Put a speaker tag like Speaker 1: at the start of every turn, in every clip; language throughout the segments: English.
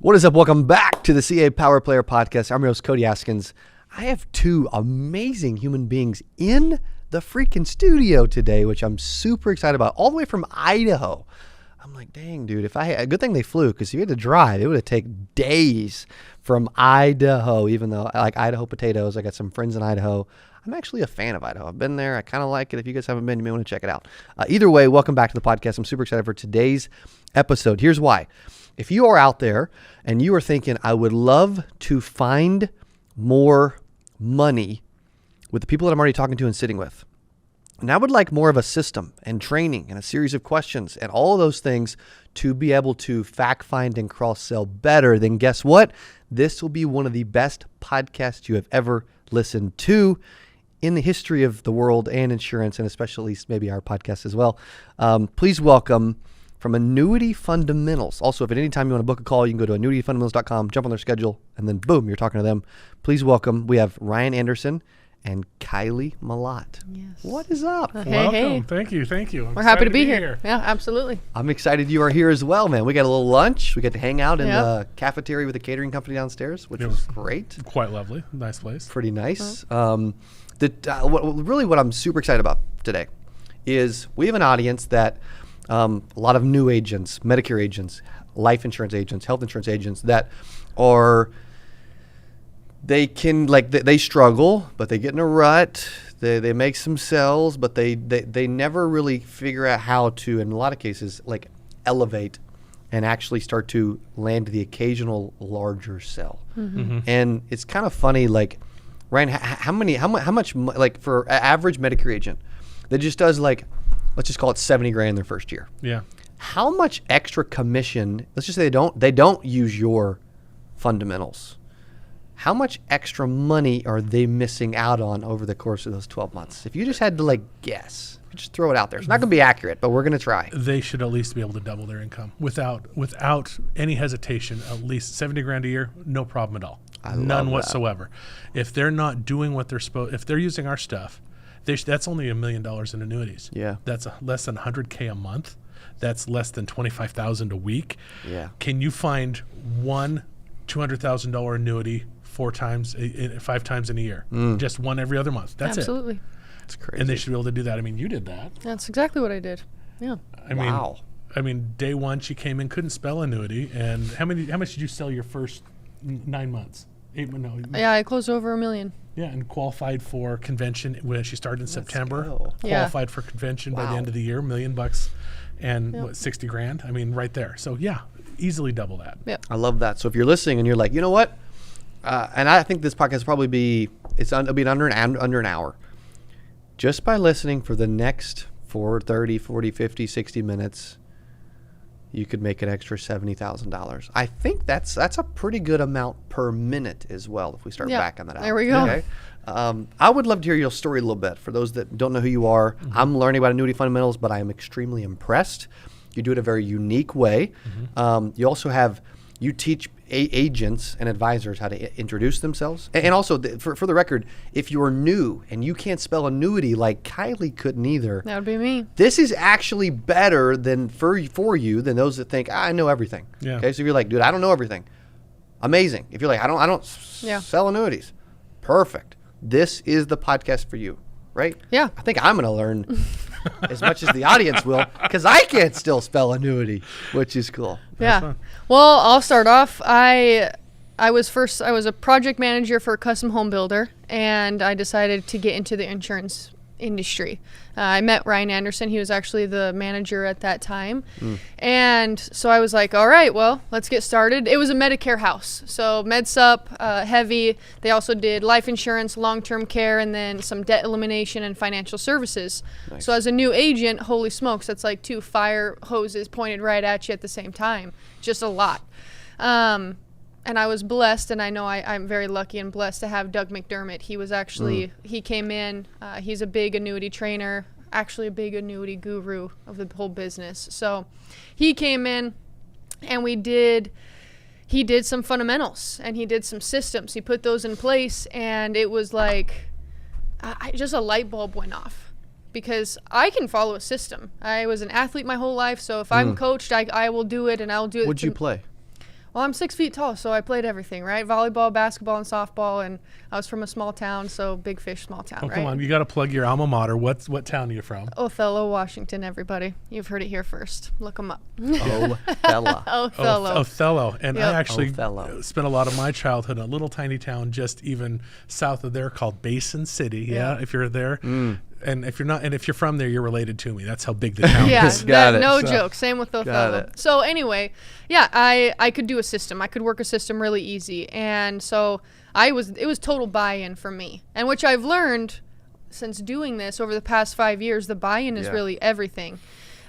Speaker 1: What is up? Welcome back to the CA Power Player Podcast. I'm your host, Cody Askins. I have two amazing human beings in the freaking studio today, which I'm super excited about, all the way from Idaho. I'm like, dang, dude, if I had, a good thing they flew, because if you had to drive, it would have taken days from Idaho, even though I like Idaho potatoes. I got some friends in Idaho. I'm actually a fan of Idaho. I've been there. I kind of like it. If you guys haven't been, you may want to check it out. Either way, welcome back to the podcast. I'm super excited for today's episode. Here's why. If you are out there and you are thinking, I would love to find more money with the people that I'm already talking to and sitting with, and I would like more of a system and training and a series of questions and all of those things to be able to fact find and cross-sell better, then guess what? This will be one of the best podcasts you have ever listened to in the history of the world and insurance, and especially maybe our podcast as well. Please welcome from Annuity Fundamentals. Also, if at any time you want to book a call, you can go to annuityfundamentals.com, jump on their schedule, and then boom, you're talking to them. Please welcome, we have Ryan Anderson and Kylie Malott.
Speaker 2: Yes.
Speaker 1: What is up?
Speaker 2: Welcome.
Speaker 3: Hey. Thank you.
Speaker 2: We're happy to be here. Yeah, absolutely.
Speaker 1: I'm excited you are here as well, man. We got a little lunch. We get to hang out in the cafeteria with the catering company downstairs, which was great.
Speaker 3: Quite lovely. Nice place.
Speaker 1: Pretty nice. What I'm super excited about today is we have an audience that a lot of new agents, Medicare agents, life insurance agents, health insurance agents that are, they struggle, but they get in a rut. They make some sales, but they never really figure out how to, in a lot of cases, like elevate and actually start to land the occasional larger sell. Mm-hmm. And it's kind of funny, like, Ryan, how much, like, for an average Medicare agent that just does, like, let's just call it $70,000 their first year.
Speaker 3: Yeah.
Speaker 1: How much extra commission, let's just say they don't use your fundamentals. How much extra money are they missing out on over the course of those 12 months? If you just had to, like, guess, just throw it out there. It's not going to be accurate, but we're going to try.
Speaker 3: They should at least be able to double their income without any hesitation. At least $70,000 a year, no problem at all. None whatsoever. If they're not doing what they're supposed, if they're using our stuff, that's only $1 million in annuities.
Speaker 1: Yeah.
Speaker 3: That's less than $100K a month. That's less than $25,000 a week.
Speaker 1: Yeah.
Speaker 3: Can you find one $200,000 annuity 5 times in a year? Just one every other month. That's
Speaker 2: Absolutely.
Speaker 3: it.
Speaker 1: It's crazy.
Speaker 3: And they should be able to do that. I mean, you did that.
Speaker 2: That's exactly what I did. Yeah.
Speaker 3: I mean, day one she came in, couldn't spell annuity, and how much did you sell your first 9 months? 8 months? No.
Speaker 2: Yeah, I closed over $1 million.
Speaker 3: Yeah, and qualified for convention when she started in September.
Speaker 1: Go.
Speaker 3: Qualified for convention by the end of the year, $1 million and $60,000. I mean, right there. So yeah, easily double that.
Speaker 2: Yep.
Speaker 1: I love that. So if you're listening and you're like, you know what? And I think this podcast will probably it'll be under an hour. Just by listening for the next 30, 40, 50, 60 minutes, you could make an extra $70,000. I think that's a pretty good amount per minute as well if we start backing that out.
Speaker 2: There we go.
Speaker 1: Okay? I would love to hear your story a little bit. For those that don't know who you are, I'm learning about Annuity Fundamentals, but I am extremely impressed. You do it a very unique way. You also you teach agents and advisors how to introduce themselves. And also, for the record, if you're new and you can't spell annuity like Kylie couldn't either,
Speaker 2: That would be me.
Speaker 1: this is actually better than for you than those that think, I know everything.
Speaker 3: Yeah.
Speaker 1: Okay, so if you're like, dude, I don't know everything. Amazing. If you're like, I don't sell annuities. Perfect. This is the podcast for you, right?
Speaker 2: Yeah.
Speaker 1: I think I'm going to learn as much as the audience will, because I can't still spell annuity, which is cool.
Speaker 2: Yeah.
Speaker 3: fun.
Speaker 2: Well, I'll start off. I was a project manager for a custom home builder, and I decided to get into the insurance industry. I met Ryan Anderson. He was actually the manager at that time. And so I was like, all right, well, let's get started. It was a Medicare house. So MedSup, heavy. They also did life insurance, long-term care, and then some debt elimination and financial services.
Speaker 1: Nice.
Speaker 2: So as a new agent, holy smokes, that's like 2 fire hoses pointed right at you at the same time. Just a lot. And I was blessed, and I know I'm very lucky and blessed to have Doug McDermott. He was actually, he came in, he's a big annuity trainer, actually a big annuity guru of the whole business. So he came in, and he did some fundamentals, and he did some systems. He put those in place, and it was like, just a light bulb went off. Because I can follow a system. I was an athlete my whole life, so if I'm coached, I will do it, and I'll do it.
Speaker 1: What'd you play?
Speaker 2: Well, I'm 6 feet tall, so I played everything, right? Volleyball, basketball, and softball, and I was from a small town, so big fish, small town, right?
Speaker 3: Come on, you got to plug your alma mater. What town are you from?
Speaker 2: Othello, Washington, everybody. You've heard it here first. Look them up.
Speaker 1: Othello.
Speaker 3: Othello. And
Speaker 2: Yep.
Speaker 3: I actually
Speaker 1: Othello.
Speaker 3: spent a lot of my childhood in a little tiny town just even south of there called Basin City. Yeah, if you're there. And if you're not, and if you're from there, you're related to me. That's how big the town
Speaker 2: Yeah,
Speaker 3: is.
Speaker 1: Got it.
Speaker 2: no
Speaker 3: So-
Speaker 2: joke. Same with Othello.
Speaker 1: it.
Speaker 2: So anyway, yeah, I could do a system. I could work a system really easy, and so it was total buy-in for me, and which I've learned since doing this over the past 5 years. The buy-in is
Speaker 1: Yeah.
Speaker 2: really everything.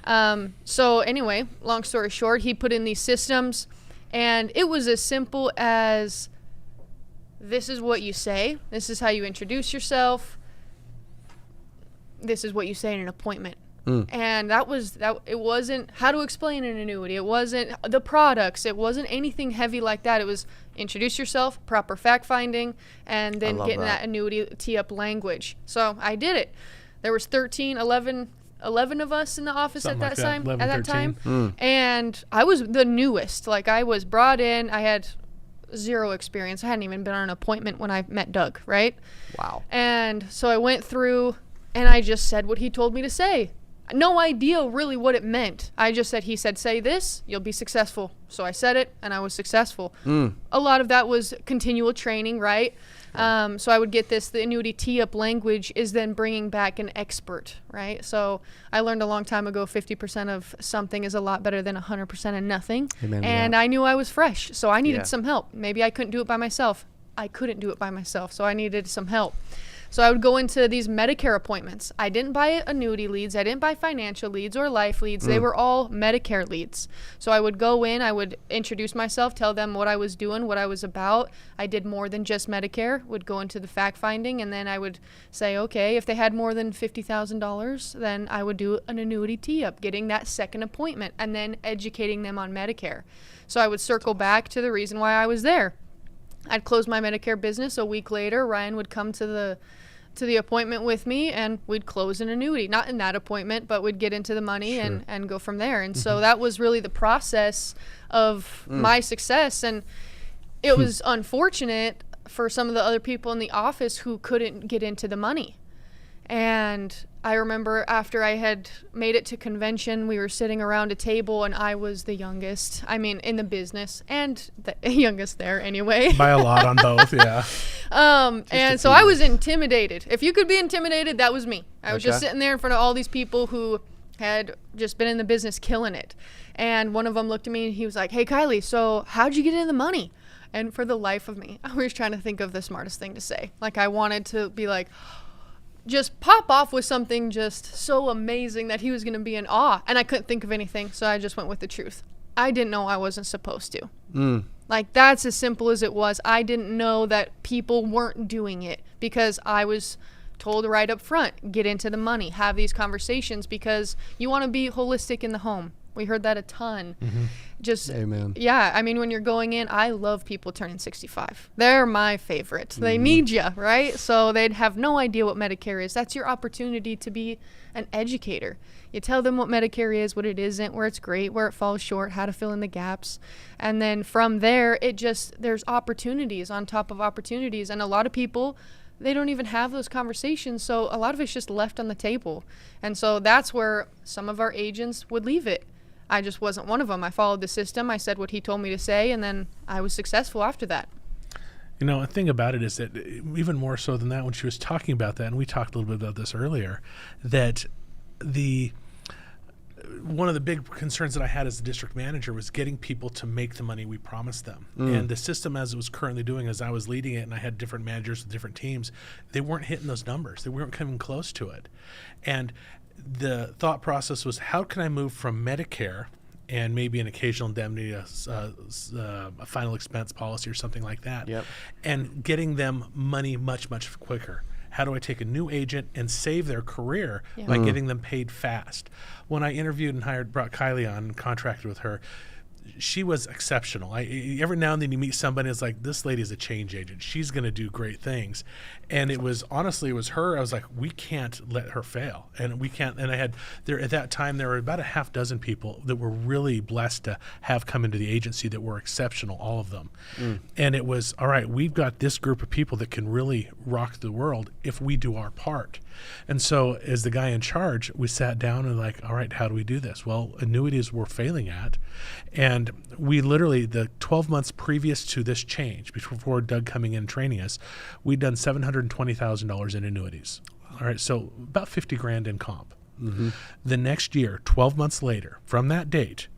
Speaker 2: So anyway, long story short, he put in these systems, and it was as simple as, this is what you say, this is how you introduce yourself, this is what you say in an appointment. And that. It wasn't how to explain an annuity. It wasn't the products. It wasn't anything heavy like that. It was introduce yourself, proper fact finding, and then
Speaker 1: love
Speaker 2: getting
Speaker 1: that.
Speaker 2: that annuity tee-up language. So I did it. There was 11 of us in the office
Speaker 3: Something
Speaker 2: at
Speaker 3: like
Speaker 2: that
Speaker 3: that,
Speaker 2: time.
Speaker 3: 11,
Speaker 2: At that
Speaker 3: 13.
Speaker 2: time, and I was the newest. Like, I was brought in. I had zero experience. I hadn't even been on an appointment when I met Doug. Right.
Speaker 1: Wow.
Speaker 2: And so I went through, and I just said what he told me to say. No idea really what it meant. I just said, he said, say this, you'll be successful. So I said it, and I was successful. A lot of that was continual training, right? So I would get this. The annuity tee-up language is then bringing back an expert, right? So I learned a long time ago, 50% of something is a lot better than 100% of nothing.
Speaker 1: Amen to
Speaker 2: And
Speaker 1: that.
Speaker 2: I knew I was fresh, so I needed
Speaker 1: Yeah.
Speaker 2: some help. Maybe I couldn't do it by myself. I couldn't do it by myself, so I needed some help. So I would go into these Medicare appointments. I didn't buy annuity leads. I didn't buy financial leads or life leads. They were all Medicare leads. So I would go in, I would introduce myself, tell them what I was doing, what I was about. I did more than just Medicare, would go into the fact finding, and then I would say, okay, if they had more than $50,000, then I would do an annuity tee-up, getting that second appointment, and then educating them on Medicare. So I would circle back to the reason why I was there. I'd close my Medicare business. A week later, Ryan would come to the appointment with me, and we'd close an annuity. Not in that appointment, but we'd get into the money and go from there. And so that was really the process of my success. And it was unfortunate for some of the other people in the office who couldn't get into the money. And I remember after I had made it to convention, we were sitting around a table, and I was the youngest. I mean, in the business, and the youngest there anyway.
Speaker 3: By a lot on both, yeah.
Speaker 2: And so I was intimidated. If you could be intimidated, that was me. I was just
Speaker 1: Okay.
Speaker 2: sitting there in front of all these people who had just been in the business killing it. And one of them looked at me, and he was like, hey, Kylie, so how'd you get into the money? And for the life of me, I was trying to think of the smartest thing to say. Like, I wanted to be like, just pop off with something just so amazing that he was going to be in awe. And I couldn't think of anything, so I just went with the truth. I didn't know I wasn't supposed to. Like, that's as simple as it was. I didn't know that people weren't doing it because I was told right up front, get into the money, have these conversations, because you want to be holistic in the home. We heard that a ton. Just,
Speaker 1: Amen.
Speaker 2: yeah, I mean, when you're going in, I love people turning 65. They're my favorite. They need you, right? So they'd have no idea what Medicare is. That's your opportunity to be an educator. You tell them what Medicare is, what it isn't, where it's great, where it falls short, how to fill in the gaps. And then from there, there's opportunities on top of opportunities. And a lot of people, they don't even have those conversations. So a lot of it's just left on the table. And so that's where some of our agents would leave it. I just wasn't one of them. I followed the system. I said what he told me to say, and then I was successful after that.
Speaker 3: You know, a thing about it is that even more so than that, when she was talking about that, and we talked a little bit about this earlier, that one of the big concerns that I had as a district manager was getting people to make the money we promised them. And the system as it was currently doing, as I was leading it, and I had different managers with different teams, they weren't hitting those numbers. They weren't coming close to it. And the thought process was, how can I move from Medicare and maybe an occasional indemnity, a final expense policy or something like that, and getting them money much, much quicker? How do I take a new agent and save their career by getting them paid fast? When I interviewed and brought Kylie on and contracted with her, she was exceptional. Every now and then you meet somebody that's like, this lady is a change agent. She's going to do great things. And it was her. I was like, we can't let her fail. And we can't. And I had there at that time, there were about a half dozen people that were really blessed to have come into the agency that were exceptional, all of them. And it was, all right, we've got this group of people that can really rock the world if we do our part. And so as the guy in charge, we sat down and like, all right, how do we do this? Well, annuities we're failing at. And we literally, the 12 months previous to this change, before Doug coming in and training us, we'd done $720,000 in annuities. All right, so about 50 grand in comp. The next year, 12 months later, from that date,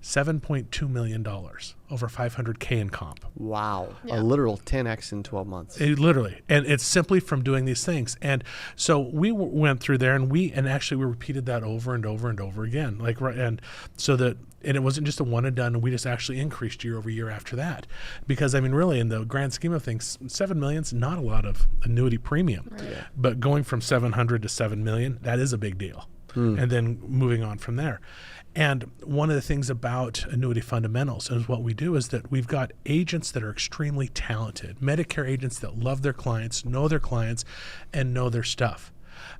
Speaker 3: $7.2 million, over $500K in comp.
Speaker 1: Wow.
Speaker 2: Yeah.
Speaker 1: A literal 10x in 12 months.
Speaker 3: Literally. And it's simply from doing these things. And so we went through there and we repeated that over and over and over again. And it wasn't just a one and done. We just actually increased year over year after that. Because I mean, really in the grand scheme of things, $7 million is not a lot of annuity premium,
Speaker 2: Right. Yeah.
Speaker 3: but going from 700 to 7 million, that is a big deal. And then moving on from there. And one of the things about Annuity Fundamentals is what we do is that we've got agents that are extremely talented, Medicare agents that love their clients, and know their stuff.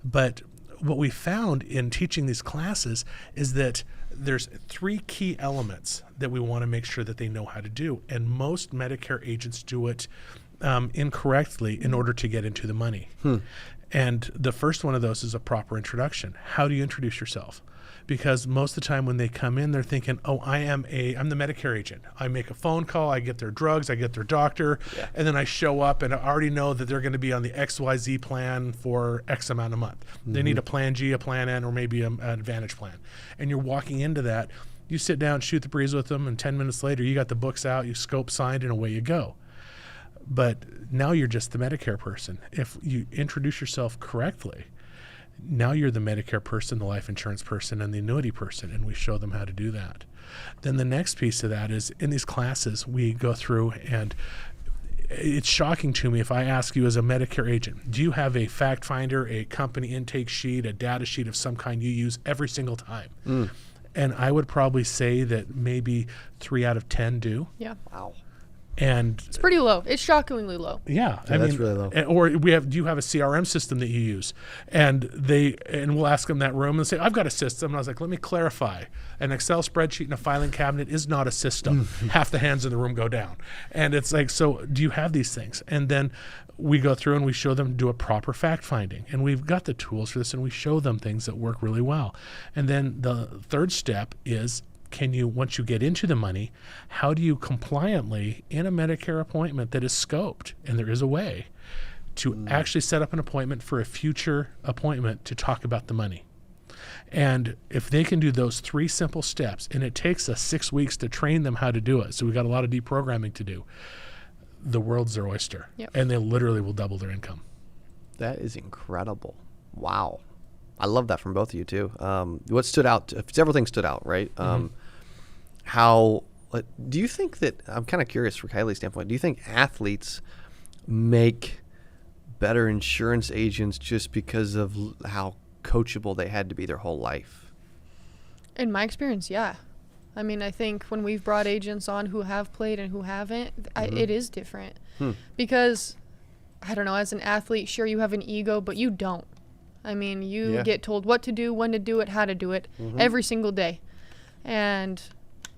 Speaker 3: But what we found in teaching these classes is that there's 3 key elements that we want to make sure that they know how to do. And most Medicare agents do it incorrectly in order to get into the money. And the first one of those is a proper introduction. How do you introduce yourself? Because most of the time when they come in, they're thinking, oh, I'm the Medicare agent. I make a phone call, I get their drugs, I get their doctor, and then I show up and I already know that they're going to be on the XYZ plan for X amount a month. They need a plan G, a plan N, or maybe an Advantage plan. And you're walking into that, you sit down, shoot the breeze with them, and 10 minutes later, you got the books out, you scope signed, and away you go. But now you're just the Medicare person. If you introduce yourself correctly, now you're the Medicare person, the life insurance person, and the annuity person, and we show them how to do that. Then the next piece of that is in these classes, we go through, and it's shocking to me if I ask you as a Medicare agent, do you have a fact finder, a company intake sheet, a data sheet of some kind you use every single time? And I would probably say that maybe 3 out of 10 do.
Speaker 2: Yeah.
Speaker 1: Wow.
Speaker 3: And
Speaker 2: It's pretty low. It's shockingly low.
Speaker 1: Yeah, that's really low.
Speaker 3: Or do you have a CRM system that you use? And we'll ask them that room and say, I've got a system. And I was like, let me clarify. An Excel spreadsheet and a filing cabinet is not a system. Half the hands in the room go down. And it's like, so do you have these things? And then we go through and we show them to do a proper fact finding. And we've got the tools for this, and we show them things that work really well. And then the third step is, once you get into the money, how do you compliantly, in a Medicare appointment that is scoped, and there is a way, to actually set up an appointment for a future appointment to talk about the money? And if they can do those 3 simple steps, and it takes us 6 weeks to train them how to do it, so we've got a lot of deprogramming to do, the world's their oyster.
Speaker 2: Yep.
Speaker 3: And they literally will double their income.
Speaker 1: That is incredible. Wow. I love that from both of you too. What stood out? Several things stood out, right? How do you think that? I'm kind of curious from Kylie's standpoint. Do you think athletes make better insurance agents just because of how coachable they had to be their whole life?
Speaker 2: In my experience, yeah. I mean, I think when we've brought agents on who have played and who haven't, it is different. Because, I don't know, as an athlete, sure, you have an ego, but you don't. I mean, you get told what to do, when to do it, how to do it every single day. And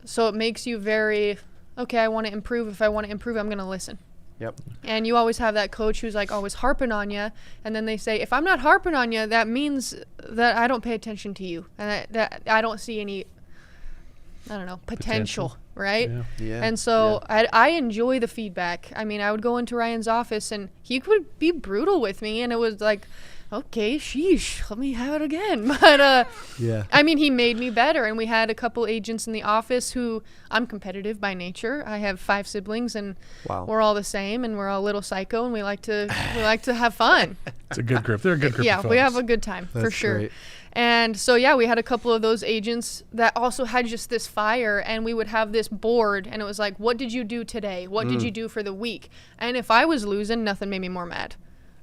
Speaker 2: so it makes you very, okay, I want to improve. If I want to improve, I'm going to listen.
Speaker 1: Yep.
Speaker 2: And you always have that coach who's like always harping on you. And then they say, if I'm not harping on you, that means that I don't pay attention to you. And that I don't see any, I don't know, potential. Right?
Speaker 1: Yeah.
Speaker 2: And so I enjoy the feedback. I mean, I would go into Ryan's office and he would be brutal with me. And it was like, okay, sheesh, let me have it again. But I mean, he made me better. And we had a couple agents in the office who, I'm competitive by nature. I have 5 siblings, and we're all the same, and we're all a little psycho, and we like to have fun.
Speaker 3: It's a good group. They're a good group.
Speaker 2: Yeah,
Speaker 3: of
Speaker 2: we
Speaker 3: folks.
Speaker 2: have a good time.
Speaker 1: That's
Speaker 2: for sure.
Speaker 1: Great.
Speaker 2: And so, we had a couple of those agents that also had just this fire, and we would have this board, and it was like, what did you do today? What did you do for the week? And if I was losing, nothing made me more mad.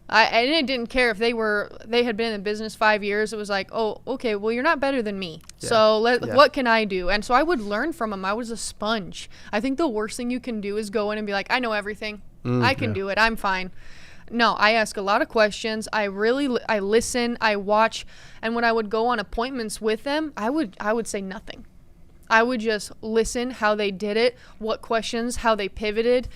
Speaker 2: And it didn't care if they had been in the business 5 years. It was like, oh, okay, well, you're not better than me.
Speaker 1: Yeah.
Speaker 2: So
Speaker 1: Yeah.
Speaker 2: what can I do? And so I would learn from them. I was a sponge. I think the worst thing you can do is go in and be like, I know everything. I can do it. I'm fine. No, I ask a lot of questions. I listen, I watch. And when I would go on appointments with them, I would say nothing. I would just listen how they did it, what questions, how they pivoted,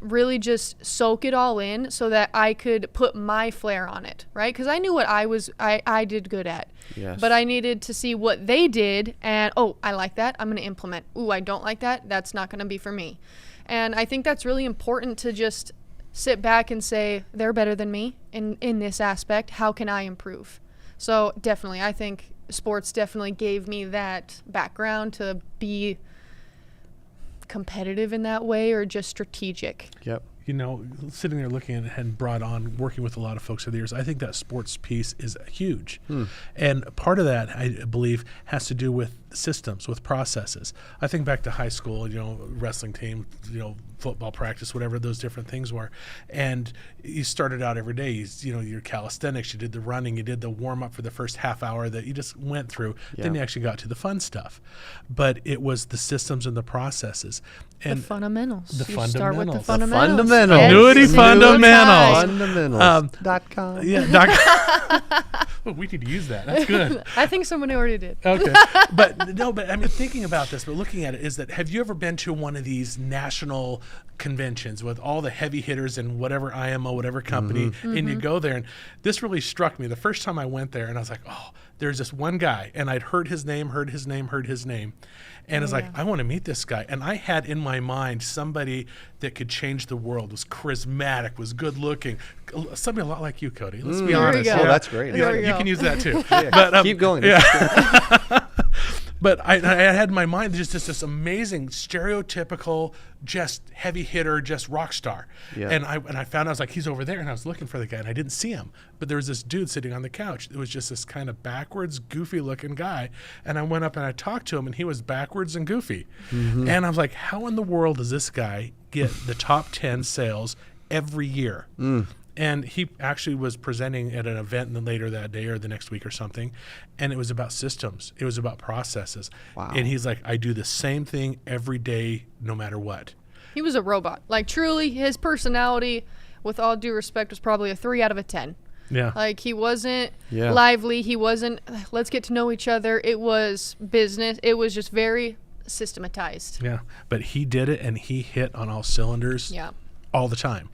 Speaker 2: really just soak it all in so that I could put my flair on it, right? Because I knew what I did good at.
Speaker 1: Yes.
Speaker 2: But I needed to see what they did and, oh, I like that, I'm going to implement. Ooh, I don't like that, that's not going to be for me. And I think that's really important to just sit back and say, they're better than me in this aspect. How can I improve? So definitely, I think sports definitely gave me that background to be competitive in that way or just strategic.
Speaker 1: Yep.
Speaker 3: You know, sitting there looking at and brought on, working with a lot of folks over the years, I think that sports piece is huge. And part of that, I believe, has to do with systems, with processes. I think back to high school, you know, wrestling team, you know, football practice, whatever those different things were. And you started out every day, you know, your calisthenics, you did the running, you did the warm up for the first half hour that you just went through.
Speaker 1: Yeah.
Speaker 3: Then you actually got to the fun stuff. But it was the systems and the processes. And
Speaker 2: The fundamentals.
Speaker 3: The
Speaker 2: You start with the
Speaker 3: fundamentals.
Speaker 2: fundamentals.
Speaker 1: Fundamentals.
Speaker 3: Annuity Fundamentals.
Speaker 1: Fundamentals.com.
Speaker 3: Yeah, oh, we need to use that. That's good.
Speaker 2: I think somebody already did.
Speaker 3: Okay. But I mean, thinking about this, but looking at it, is that have you ever been to one of these national conventions with all the heavy hitters and whatever IMO, whatever company, and you go there, and this really struck me the first time I went there, and I was like, oh, there's this one guy, and I'd heard his name, and it's like, I want to meet this guy. And I had in my mind somebody that could change the world, was charismatic, was good looking, somebody a lot like you, Cody. Let's be
Speaker 2: There we
Speaker 3: honest.
Speaker 2: go.
Speaker 1: Oh, that's great.
Speaker 2: There we
Speaker 3: You
Speaker 2: go.
Speaker 3: can use that too.
Speaker 1: Yeah,
Speaker 3: But,
Speaker 1: keep going.
Speaker 3: But I had in my mind just this amazing stereotypical, just heavy hitter, just rock star.
Speaker 1: Yeah.
Speaker 3: And I found, I was like, he's over there, and I was looking for the guy, and I didn't see him. But there was this dude sitting on the couch. It was just this kind of backwards, goofy looking guy. And I went up and I talked to him, and he was backwards and goofy. And I was like, how in the world does this guy get the top 10 sales every year? And he actually was presenting at an event later that day or the next week or something, and it was about systems. It was about processes.
Speaker 1: Wow.
Speaker 3: And he's like, I do the same thing every day, no matter what.
Speaker 2: He was a robot. Like, truly, his personality, with all due respect, was probably a 3 out of a 10.
Speaker 3: Yeah.
Speaker 2: Like, he wasn't
Speaker 1: Yeah.
Speaker 2: lively. He wasn't, let's get to know each other. It was business. It was just very systematized.
Speaker 3: Yeah. But he did it, and he hit on all cylinders
Speaker 2: Yeah.
Speaker 3: all the time.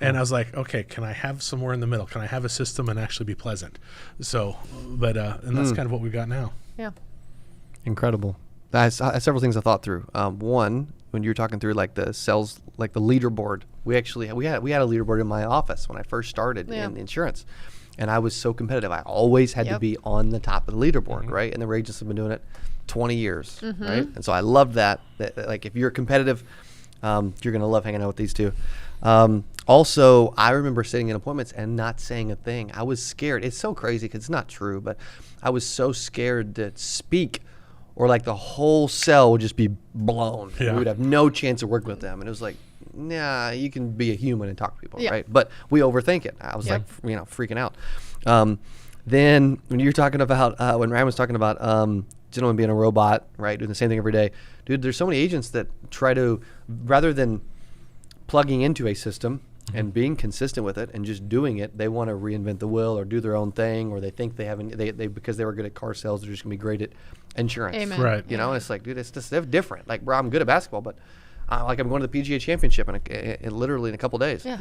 Speaker 3: And I was like, okay, can I have somewhere in the middle? Can I have a system and actually be pleasant? So, but, and that's kind of what we've got now.
Speaker 2: Yeah.
Speaker 1: Incredible. I have several things I thought through. One, when you were talking through like the sales, like the leaderboard, we had a leaderboard in my office when I first started in insurance, and I was so competitive. I always had to be on the top of the leaderboard, right? And the agents have been doing it 20 years, right? And so I loved that like if you're competitive, you're gonna love hanging out with these two. Also, I remember sitting in appointments and not saying a thing. I was scared. It's so crazy because it's not true, but I was so scared to speak, or like the whole cell would just be blown.
Speaker 3: Yeah.
Speaker 1: We would have no chance of working with them. And it was like, nah, you can be a human and talk to people,
Speaker 2: Yeah.
Speaker 1: right? But we overthink it. I was like, freaking out. Then when you're talking about, when Ryan was talking about gentleman being a robot, right, doing the same thing every day, dude, there's so many agents that try to, rather than plugging into a system and being consistent with it and just doing it, they want to reinvent the wheel or do their own thing, or they think they haven't, they because they were good at car sales, they're just gonna be great at insurance.
Speaker 2: Amen.
Speaker 3: Right.
Speaker 1: You know, and it's like, dude, it's just they're different. Like, bro, I'm good at basketball, but like I'm going to the PGA Championship in literally in a couple of days.
Speaker 2: Yeah.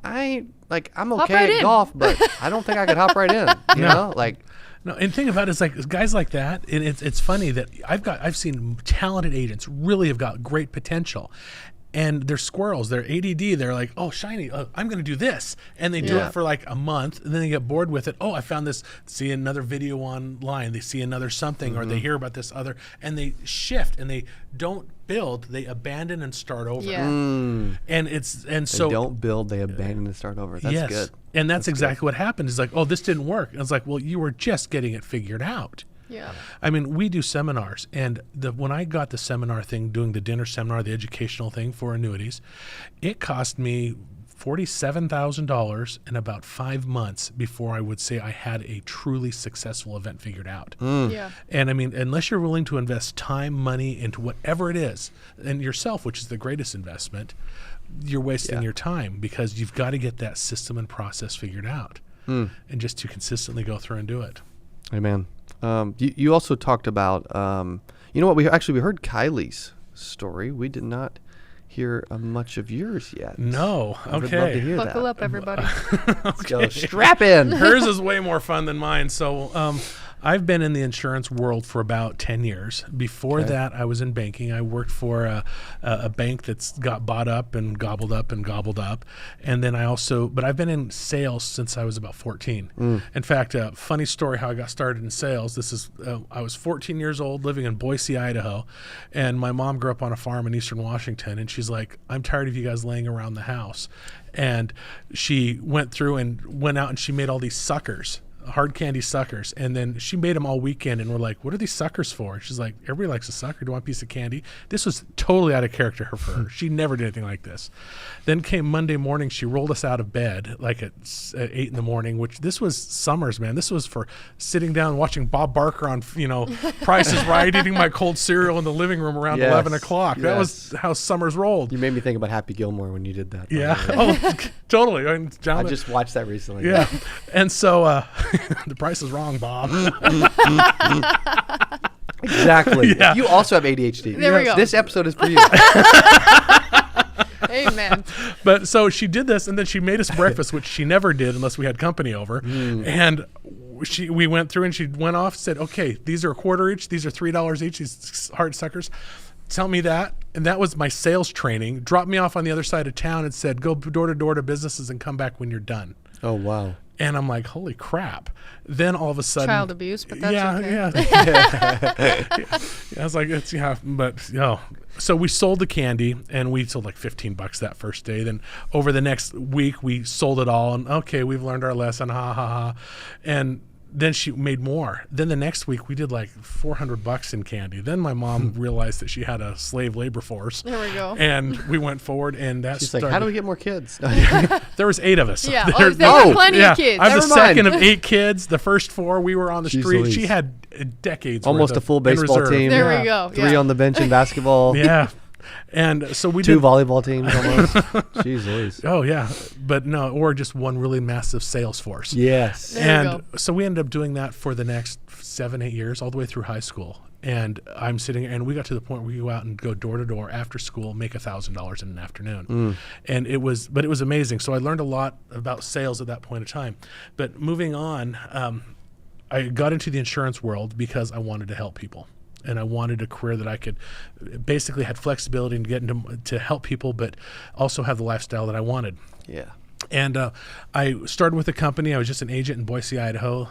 Speaker 1: I'm
Speaker 2: Hop
Speaker 1: okay
Speaker 2: right
Speaker 1: at
Speaker 2: in.
Speaker 1: golf, but I don't think I could hop right in. You know, like.
Speaker 3: No, and think about it, is like guys like that, and it's funny that I've seen talented agents really have got great potential. And they're squirrels. They're ADD. They're like, oh, shiny. I'm going to do this. And they do
Speaker 1: Yeah.
Speaker 3: it for like a month, and then they get bored with it. Oh, I found this. See another video online. They see another something, or they hear about this other, and they shift, and they don't build. They abandon and start over.
Speaker 2: Yeah.
Speaker 3: And so
Speaker 1: They don't build, they abandon and start over. That's
Speaker 3: yes,
Speaker 1: good.
Speaker 3: and that's exactly what happened. Is like, oh, this didn't work. And it's like, well, you were just getting it figured out.
Speaker 2: Yeah.
Speaker 3: I mean, we do seminars, and when I got the seminar thing, doing the dinner seminar, the educational thing for annuities, it cost me $47,000 in about 5 months before I would say I had a truly successful event figured out.
Speaker 2: Yeah.
Speaker 3: And I mean, unless you're willing to invest time, money into whatever it is, and yourself, which is the greatest investment, you're wasting your time, because you've got to get that system and process figured out, and just to consistently go through and do it.
Speaker 1: Amen. You also talked about, you know what, we heard Kylie's story. We did not hear much of yours yet.
Speaker 3: No.
Speaker 1: I would love to hear
Speaker 2: Buckle
Speaker 1: that.
Speaker 2: up, everybody.
Speaker 1: Let's go. Strap in.
Speaker 3: Hers is way more fun than mine. So I've been in the insurance world for about 10 years. Before that, I was in banking. I worked for a bank that's got bought up and gobbled up and gobbled up. And then but I've been in sales since I was about 14. In fact, a funny story how I got started in sales. I was 14 years old, living in Boise, Idaho. And my mom grew up on a farm in Eastern Washington. And she's like, I'm tired of you guys laying around the house. And she went through and went out and she made all these suckers, hard candy suckers, and then she made them all weekend, and we're like, what are these suckers for? And she's like, everybody likes a sucker. Do you want a piece of candy? This was totally out of character for her. She never did anything like this. Then came Monday morning, she rolled us out of bed like at 8 in the morning, which this was summers, man. This was for sitting down watching Bob Barker on Price is Right, eating my cold cereal in the living room around 11 o'clock.
Speaker 1: Yes.
Speaker 3: That was how summers rolled.
Speaker 1: You made me think about Happy Gilmore when you did that.
Speaker 3: Yeah. Oh, totally. I mean,
Speaker 1: I just watched that recently.
Speaker 3: yeah. And so the price is wrong, Bob.
Speaker 1: Exactly.
Speaker 3: Yeah.
Speaker 1: You also have ADHD.
Speaker 2: There we go.
Speaker 1: This episode is for you.
Speaker 2: Amen.
Speaker 3: But so she did this, and then she made us breakfast, which she never did unless we had company over. And we went through, and she went off, said, okay, these are $1 each. These are $3 each, these hard suckers. Tell me that. And that was my sales training. Dropped me off on the other side of town and said, go door to door to businesses and come back when you're done.
Speaker 1: Oh, wow.
Speaker 3: And I'm like, holy crap. Then all of a sudden.
Speaker 2: Child abuse, but that's okay.
Speaker 3: Yeah. I was like, So we sold the candy, and we sold like $15 that first day. Then over the next week, we sold it all. And okay, we've learned our lesson. Ha, ha, ha. And then she made more. Then the next week we did like $400 in candy. Then my mom realized that she had a slave labor force.
Speaker 2: There we go.
Speaker 3: And we went forward, and that's
Speaker 1: She's like, how do we get more kids?
Speaker 3: There was 8 of us.
Speaker 2: Yeah.
Speaker 3: There-
Speaker 2: There were plenty of kids.
Speaker 3: I was the
Speaker 1: Never mind.
Speaker 3: second of 8 kids. The first 4 we were on the
Speaker 1: Jeez
Speaker 3: street.
Speaker 1: Louise.
Speaker 3: She had decades.
Speaker 1: Almost
Speaker 3: worth
Speaker 1: a full
Speaker 3: in
Speaker 1: baseball
Speaker 3: reserve.
Speaker 1: team.
Speaker 2: There we go.
Speaker 1: 3
Speaker 2: Yeah.
Speaker 1: on the bench in basketball.
Speaker 3: Yeah. And so we
Speaker 1: 2
Speaker 3: did.
Speaker 1: volleyball teams almost. Jeez Louise.
Speaker 3: Oh yeah, but no, or just one really massive sales force.
Speaker 1: Yes.
Speaker 2: There you
Speaker 3: And so we ended up doing that for the next 7-8 years, all the way through high school. And I'm sitting, and we got to the point where we go out and go door to door after school, make $1,000 in an afternoon. And it was amazing. So I learned a lot about sales at that point in time. But moving on, I got into the insurance world because I wanted to help people. And I wanted a career that I could basically had flexibility and get into to help people, but also have the lifestyle that I wanted.
Speaker 1: Yeah.
Speaker 3: And I started with a company. I was just an agent in Boise, Idaho.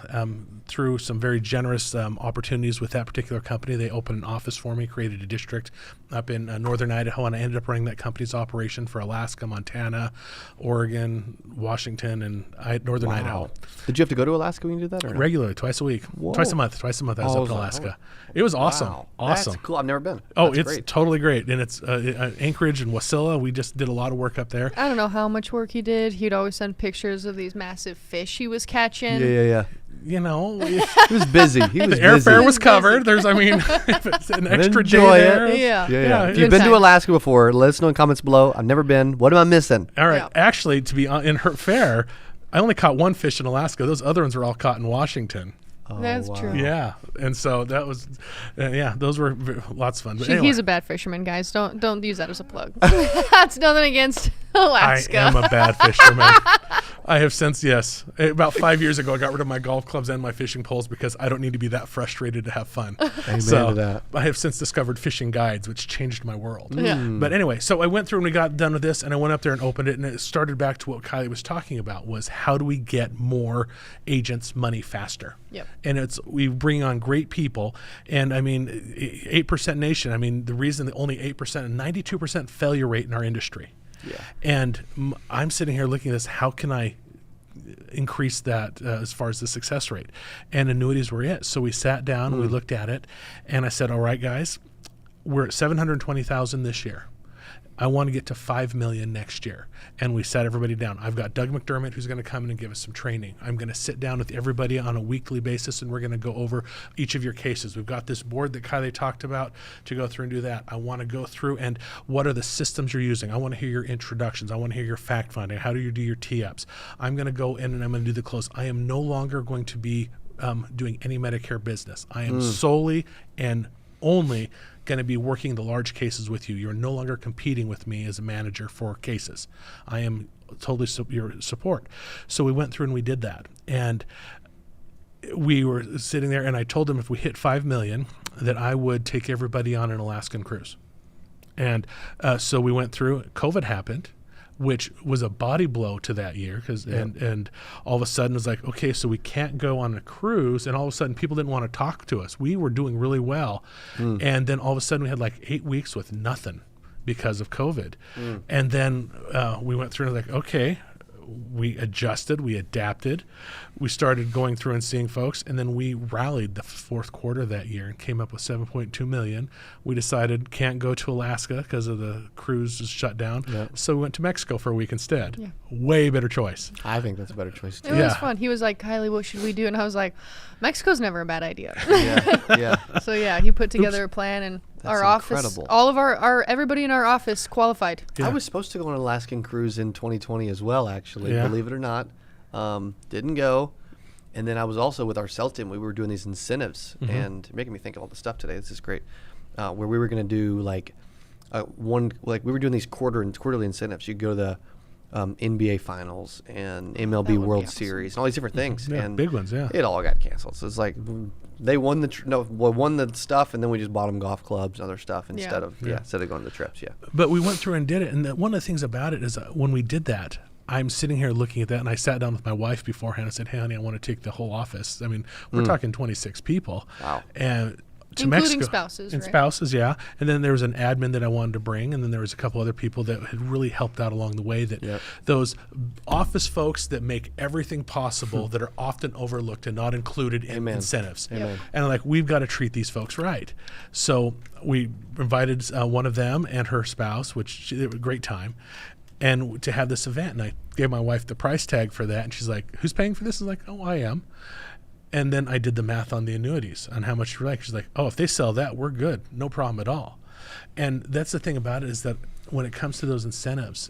Speaker 3: Through some very generous opportunities with that particular company, they opened an office for me, created a district up in northern Idaho, and I ended up running that company's operation for Alaska, Montana, Oregon, Washington, and northern Idaho.
Speaker 1: Did you have to go to Alaska when you did that? Or no?
Speaker 3: Regularly, twice a week.
Speaker 1: Whoa.
Speaker 3: Twice a month I was up in Alaska. It was awesome.
Speaker 1: Wow.
Speaker 3: Awesome.
Speaker 1: That's cool. I've never been.
Speaker 3: Oh,
Speaker 1: That's
Speaker 3: it's
Speaker 1: great.
Speaker 3: totally great. And it's Anchorage and Wasilla. We just did a lot of work up there.
Speaker 2: I don't know how much work he did. He'd always send pictures of these massive fish he was catching.
Speaker 1: Yeah.
Speaker 3: You know,
Speaker 1: He was busy. He was
Speaker 3: the airfare
Speaker 1: busy.
Speaker 3: was covered. There's, if it's an extra day
Speaker 1: Enjoy it.
Speaker 3: there.
Speaker 2: Yeah.
Speaker 1: Yeah. If
Speaker 3: Good
Speaker 1: you've been to
Speaker 2: times.
Speaker 1: Alaska before, let us know in comments below. I've never been. What am I missing?
Speaker 3: All right.
Speaker 2: Yeah.
Speaker 3: Actually, to be in her fair, I only caught 1 fish in Alaska. Those other ones were all caught in Washington.
Speaker 2: That's true.
Speaker 3: Yeah. And so that was, those were lots of fun. But anyway,
Speaker 2: He's a bad fisherman, guys. Don't use that as a plug. That's nothing against Alaska.
Speaker 3: I am a bad fisherman. I have since, about 5 years ago, I got rid of my golf clubs and my fishing poles because I don't need to be that frustrated to have fun.
Speaker 1: Amen
Speaker 3: So
Speaker 1: to that.
Speaker 3: I have since discovered fishing guides, which changed my world.
Speaker 2: Yeah.
Speaker 3: But anyway, so I went through and we got done with this, and I went up there and opened it, and it started back to what Kylie was talking about, was how do we get more agents money faster?
Speaker 2: Yep.
Speaker 3: And we bring on great people, and 8% nation. The reason that only 8% and 92% failure rate in our industry.
Speaker 1: Yeah.
Speaker 3: And I'm sitting here looking at this. How can I increase that as far as the success rate? And annuities were it. So we sat down and we looked at it, and I said, all right, guys, we're at 720,000 this year. I want to get to 5 million next year. And we sat everybody down. I've got Doug McDermott, who's going to come in and give us some training. I'm going to sit down with everybody on a weekly basis, and we're going to go over each of your cases. We've got this board that Kylie talked about to go through and do that. I want to go through and what are the systems you're using? I want to hear your introductions. I want to hear your fact finding. How do you do your tee-ups? I'm going to go in and I'm going to do the close. I am no longer going to be doing any Medicare business. I am solely and only going to be working the large cases with you. You're no longer competing with me as a manager for cases. I am totally your support. So we went through and we did that. And we were sitting there and I told them if we hit 5 million that I would take everybody on an Alaskan cruise. And so we went through. COVID happened, which was a body blow to that year and all of a sudden it was like, okay, so we can't go on a cruise, and all of a sudden people didn't want to talk to us. We were doing really well. And then all of a sudden we had like 8 weeks with nothing because of COVID. And then we went through and like, okay, we adjusted, we adapted, we started going through and seeing folks, and then we rallied the fourth quarter that year and came up with 7.2 million. We decided can't go to Alaska because of the cruise is shut down, so we went to Mexico for a week instead. Way better choice.
Speaker 1: I think that's a better choice too.
Speaker 2: It was fun. He was like, Kylie, what should we do? And I was like, Mexico's never a bad idea. So yeah, he put together a plan, and
Speaker 1: That's
Speaker 2: our
Speaker 1: incredible.
Speaker 2: office, all of our everybody in our office qualified.
Speaker 1: I was supposed to go on an Alaskan cruise in 2020 as well, actually, believe it or not. Didn't go. And then I was also with our sales team. We were doing these incentives and making me think of all the stuff today. This is great. Where we were going to do we were doing these quarterly incentives. You go to the NBA Finals and MLB World Series and all these different things.
Speaker 3: Yeah,
Speaker 1: and
Speaker 3: big ones,
Speaker 1: it all got canceled. So it's like they won won the stuff, and then we just bought them golf clubs and other stuff instead of going to the trips.
Speaker 3: But we went through and did it, and one of the things about it is when we did that, I'm sitting here looking at that, and I sat down with my wife beforehand and said, hey, honey, I want to take the whole office. I mean, we're talking 26 people.
Speaker 1: Wow.
Speaker 3: And to
Speaker 2: including
Speaker 3: Mexico.
Speaker 2: spouses,
Speaker 3: And
Speaker 2: right?
Speaker 3: spouses, yeah. And then there was an admin that I wanted to bring, and then there was a couple other people that had really helped out along the way. That those office folks that make everything possible that are often overlooked and not included in incentives.
Speaker 1: Amen.
Speaker 3: And like, we've got to treat these folks right. So we invited one of them and her spouse, it was a great time, and to have this event. And I gave my wife the price tag for that, and she's like, "Who's paying for this?" I was like, "Oh, I am." And then I did the math on the annuities on how much you like. She's like, "Oh, if they sell that, we're good. No problem at all." And that's the thing about it, is that when it comes to those incentives,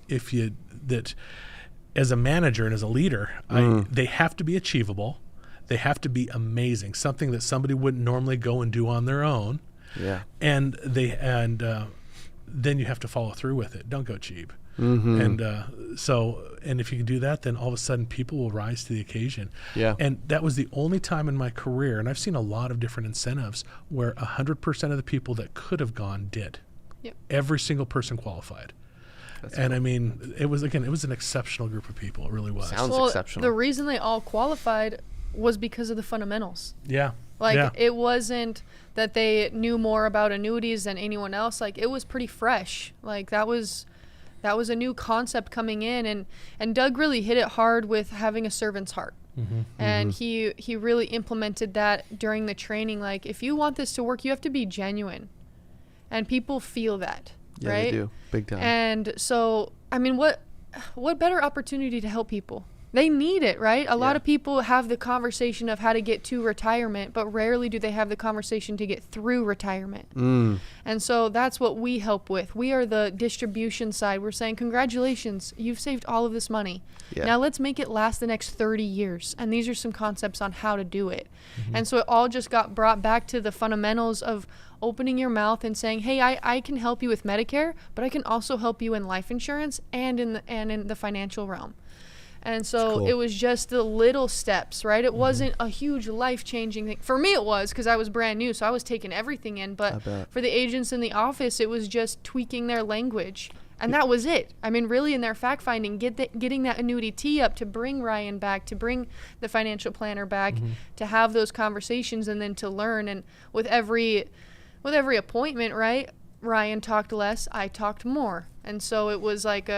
Speaker 3: as a manager and as a leader, they have to be achievable. They have to be amazing, something that somebody wouldn't normally go and do on their own. Yeah. And then you have to follow through with it. Don't go cheap. And and if you can do that, then all of a sudden people will rise to the occasion. Yeah. And that was the only time in my career, and I've seen a lot of different incentives where 100% of the people that could have gone did. Yep. Every single person qualified. And I mean, it was an exceptional group of people. It really was.
Speaker 1: Sounds exceptional.
Speaker 2: The reason they all qualified was because of the fundamentals.
Speaker 3: Yeah.
Speaker 2: It wasn't that they knew more about annuities than anyone else. Like, it was pretty fresh. Like, that was a new concept coming in, and Doug really hit it hard with having a servant's heart. And he really implemented that during the training. Like, if you want this to work, you have to be genuine, and people feel that.
Speaker 1: Yeah,
Speaker 2: right?
Speaker 1: They do, big time.
Speaker 2: And so, I mean, what better opportunity to help people? They need it, right? A lot of people have the conversation of how to get to retirement, but rarely do they have the conversation to get through retirement. And so that's what we help with. We are the distribution side. We're saying, congratulations, you've saved all of this money. Now let's make it last the next 30 years. And these are some concepts on how to do it. And so it all just got brought back to the fundamentals of opening your mouth and saying, hey, I can help you with Medicare, but I can also help you in life insurance and in the financial realm. And so it was just the little steps, right? It wasn't a huge life-changing thing. For me, it was, because I was brand new, so I was taking everything in. But for the agents in the office, it was just tweaking their language. And that was it. I mean, really, in their fact-finding, getting that annuity tee up to bring Ryan back, to bring the financial planner back, to have those conversations, and then to learn. And with every appointment, right, Ryan talked less, I talked more. And so it was like,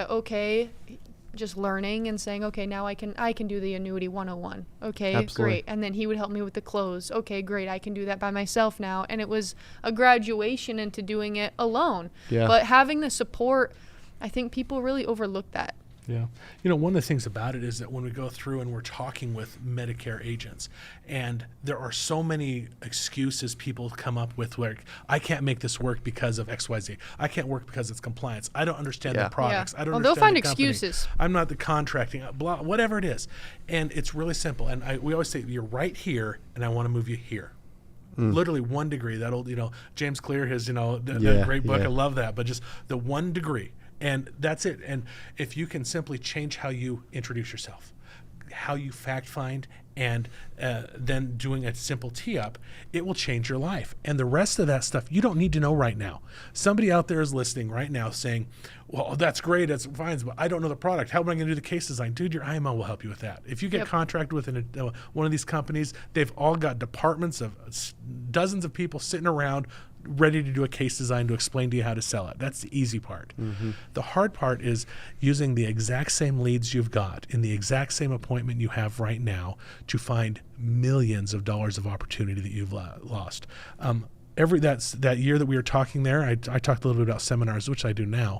Speaker 2: just learning and saying, okay, now I can do the annuity 101. Okay, absolutely. Great. And then he would help me with the close. Okay, great. I can do that by myself now. And it was a graduation into doing it alone. Yeah. But having the support I think people really overlook that.
Speaker 3: Yeah. One of the things about it is that when we go through and we're talking with Medicare agents, and there are so many excuses people come up with, like, I can't make this work because of XYZ. I can't work because it's compliance. I don't understand the products. I don't understand
Speaker 2: they'll find
Speaker 3: the company.
Speaker 2: excuses.
Speaker 3: I'm not the contracting, blah, whatever it is. And it's really simple. And we always say, you're right here, and I want to move you here. Literally 1 degree. That old, James Clear, his, that great book. I love that. But just the 1 degree. And that's it. And if you can simply change how you introduce yourself, how you fact find, and then doing a simple tee-up, it will change your life. And the rest of that stuff, you don't need to know right now. Somebody out there is listening right now saying, well, that's great, that's fine, but I don't know the product. How am I going to do the case design? Dude, your IMO will help you with that. If you get contracted with one of these companies, they've all got departments of dozens of people sitting around ready to do a case design to explain to you how to sell it. That's the easy part. The hard part is using the exact same leads you've got in the exact same appointment you have right now to find millions of dollars of opportunity that you've lost. That year that we were talking there, I talked a little bit about seminars, which I do now.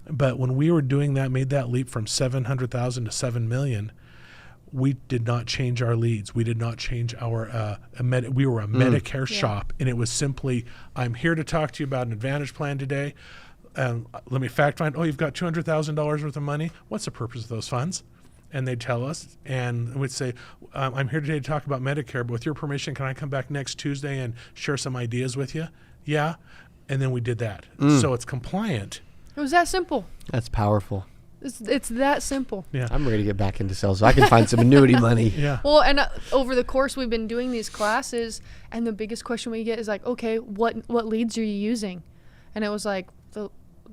Speaker 3: But when we were doing that, made that leap from 700,000 to 7 million, we did not change our leads. We did not change our, we were a Medicare shop, and it was simply, I'm here to talk to you about an Advantage plan today. Let me fact find, you've got $200,000 worth of money. What's the purpose of those funds? And they'd tell us, and we'd say, I'm here today to talk about Medicare, but with your permission, can I come back next Tuesday and share some ideas with you? Yeah. And then we did that. So it's compliant.
Speaker 2: It was that simple.
Speaker 1: That's powerful.
Speaker 2: It's that simple.
Speaker 3: Yeah.
Speaker 1: I'm ready to get back into sales so I can find some annuity money.
Speaker 3: Yeah.
Speaker 2: Well, and over the course we've been doing these classes, and the biggest question we get is like, okay, what leads are you using? And it was like,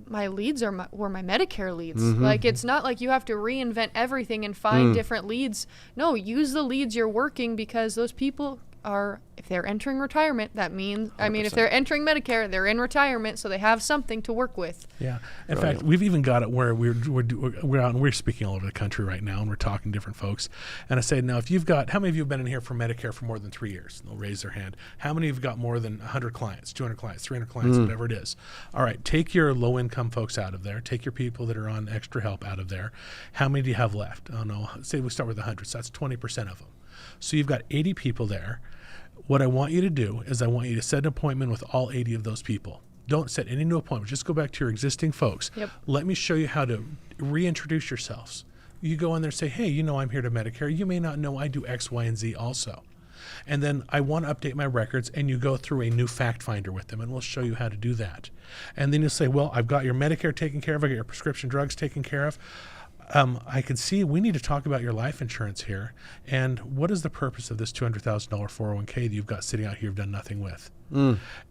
Speaker 2: my leads were my Medicare leads. Like, it's not like you have to reinvent everything and find different leads. No, use the leads you're working, because those people are, if they're entering retirement, that means, 100%. If they're entering Medicare, they're in retirement, so they have something to work with.
Speaker 3: Yeah. In fact, we've even got it where we're out and we're speaking all over the country right now, and we're talking to different folks. And I say, now, if you've got, how many of you have been in here for Medicare for more than 3 years? They'll raise their hand. How many of you have got more than 100 clients, 200 clients, 300 clients, whatever it is? All right, take your low-income folks out of there. Take your people that are on extra help out of there. How many do you have left? I don't know. Say we start with 100, so that's 20% of them. So you've got 80 people there. What I want you to do is I want you to set an appointment with all 80 of those people. Don't set any new appointments. Just go back to your existing folks. Let me show you how to reintroduce yourselves. You go in there and say, hey, I'm here to Medicare. You may not know I do X, Y, and Z also. And then I want to update my records, and you go through a new fact finder with them, and we'll show you how to do that. And then you'll say, well, I've got your Medicare taken care of. I got your prescription drugs taken care of. I can see we need to talk about your life insurance here. And what is the purpose of this $200,000 401k that you've got sitting out here you've done nothing with?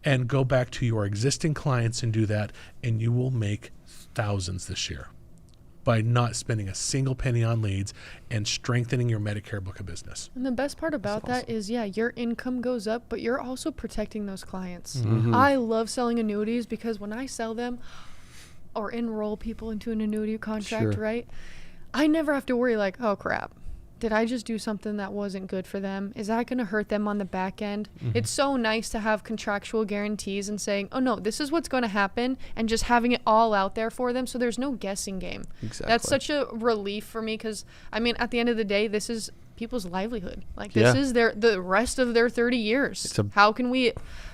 Speaker 3: And go back to your existing clients and do that, and you will make thousands this year by not spending a single penny on leads and strengthening your Medicare book of business.
Speaker 2: And the best part about that is, your income goes up, but you're also protecting those clients. I love selling annuities, because when I sell them or enroll people into an annuity contract, right? I never have to worry like, oh crap, did I just do something that wasn't good for them? Is that going to hurt them on the back end? It's so nice to have contractual guarantees and saying, oh no, this is what's going to happen, and just having it all out there for them, so there's no guessing game. Exactly. That's such a relief for me, because at the end of the day, this is people's livelihood. Like, this is the rest of their 30 years. How can we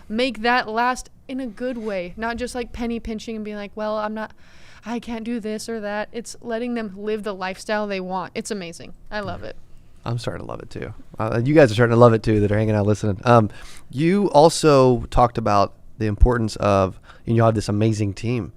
Speaker 2: make that last in a good way, not just like penny pinching and being like, well, I can't do this or that. It's letting them live the lifestyle they want. It's amazing. I love it.
Speaker 1: I'm starting to love it too. You guys are starting to love it too that are hanging out listening. You also talked about the importance of, you have this amazing team.